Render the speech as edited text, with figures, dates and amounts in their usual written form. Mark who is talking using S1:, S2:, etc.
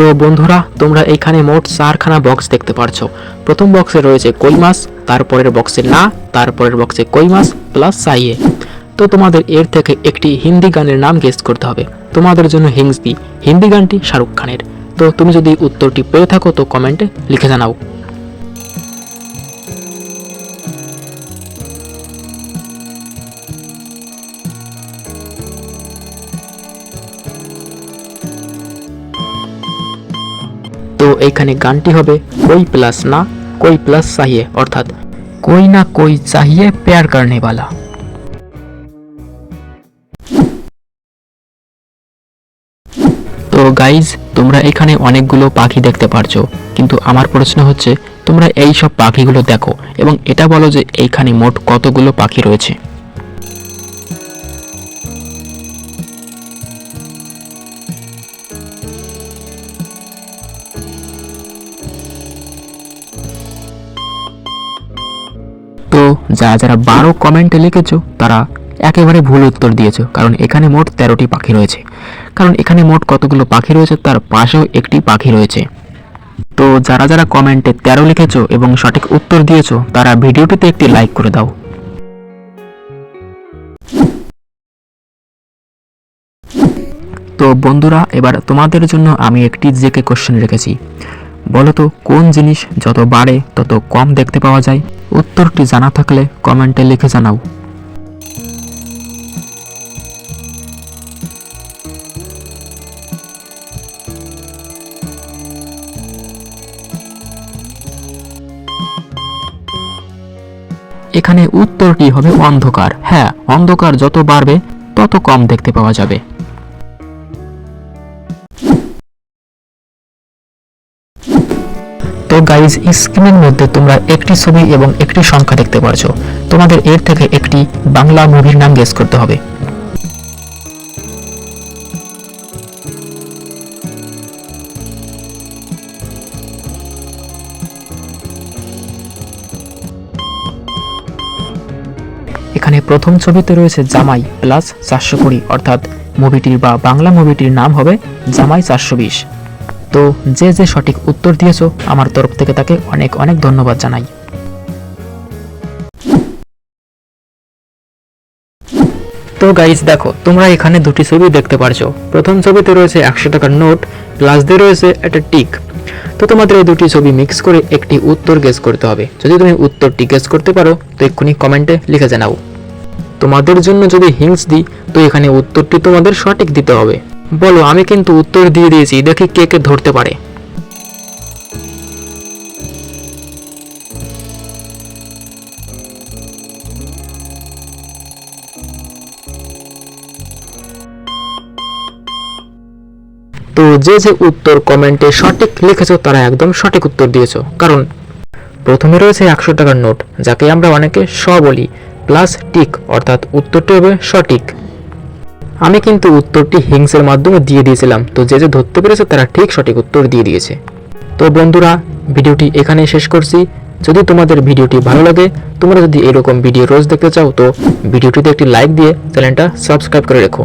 S1: তো বন্ধুরা, তোমরা এখানে মোট 4খানা বক্স দেখতে পারছো। প্রথম বক্সে রয়েছে কই মাছ, তারপরের বক্সে না, তারপরের বক্সে কই মাছ প্লাস চাইয়ে। তো তোমাদের এর থেকে একটি হিন্দি গানের নাম গেস করতে হবে। তোমাদের জন্য হিংস দি, হিন্দি গানটি শাহরুখ খানের। তো তুমি যদি উত্তরটি পেয়ে থাকো তো কমেন্টে লিখে জানাও। তো এইখানে গানটি হবে कोई प्लस ना कोई प्लस चाहिए, অর্থাৎ कोई ना कोई चाहिए प्यार करने वाला। তো গাইজ, তোমরা এখানে অনেকগুলো পাখি দেখতে পারছো, কিন্তু আমার প্রশ্ন হচ্ছে তোমরা এই সব পাখিগুলো দেখো এবং এটা বলো যে এইখানে মোট কতগুলো পাখি রয়েছে। তো যারা 12 কমেন্টে লিখেছো তারা একেবারে ভুল উত্তর দিয়েছো, কারণ এখানে মোট 13টি পাখি রয়েছে। কারণ এখানে মোট কতগুলো পাখি রয়েছে তার পাশেও একটি পাখি রয়েছে। তো যারা কমেন্টে 13 লিখেছো এবং সঠিক উত্তর দিয়েছো তারা ভিডিওটিতে একটি লাইক করে দাও। তো বন্ধুরা, এবার তোমাদের জন্য আমি একটি জিকে কোশ্চেন রেখেছি। বলো তো কোন জিনিস যত বাড়ে তত কম দেখতে পাওয়া যায়? উত্তরটি জানা থাকলে কমেন্টে লিখে জানাও। এখানে উত্তরটি হবে অন্ধকার। হ্যাঁ, অন্ধকার যত বাড়বে তত কম দেখতে পাওয়া যাবে। তো গাইজ, স্ক্রিনের মধ্যে তোমরা একটি ছবি এবং একটি সংখ্যা দেখতে পারছো। তোমাদের এর থেকে একটি বাংলা মুভির নাম গেস করতে হবে। এখানে প্রথম ছবিতে রয়েছে জামাই প্লাস 420, অর্থাৎ মুভিটির বা বাংলা মুভিটির নাম হবে জামাই 420। তো যে সঠিক উত্তর দিয়েছো আমার তরফ থেকে তাকে অনেক অনেক ধন্যবাদ জানাই। তো গাইজ দেখো, তোমরা এখানে দুটি ছবি দেখতে পারছো। প্রথম ছবিতে রয়েছে 100 টাকার নোট, প্লাস দিয়ে রয়েছে একটা টিক। তো তোমাদের এই দুটি ছবি মিক্স করে একটি উত্তর গেস করতে হবে। যদি তুমি উত্তরটি গেস করতে পারো তো এক্ষুনি কমেন্টে লিখে জানাও। তোমাদের জন্য যদি হিংস দিই তো এখানে উত্তরটি তোমাদের সঠিক দিতে হবে। বলো, আমি কিন্তু উত্তর দিয়ে দিয়েছি, দেখি কে কে ধরতে পারে। তো যে উত্তর কমেন্টে সঠিক লিখেছো তারা একদম সঠিক উত্তর দিয়েছো। কারণ প্রথমে রয়েছে 100 টাকার নোট, যাকে আমরা অনেকে স বলি, প্লাস টিক, অর্থাৎ উত্তরটি হবে সঠিক। আমি কিন্তু উত্তরটি হিংসের মাধ্যমে দিয়ে দিয়েছিলাম। তো যে ধরতে পেরেছে তারা ঠিক সঠিক উত্তর দিয়ে দিয়েছে। তো বন্ধুরা, ভিডিওটি এখানেই শেষ করছি। যদি তোমাদের ভিডিওটি ভালো লাগে, তোমরা যদি এরকম ভিডিও রোজ দেখতে চাও তো ভিডিওটিতে একটি লাইক দিয়ে চ্যানেলটা সাবস্ক্রাইব করে রেখো।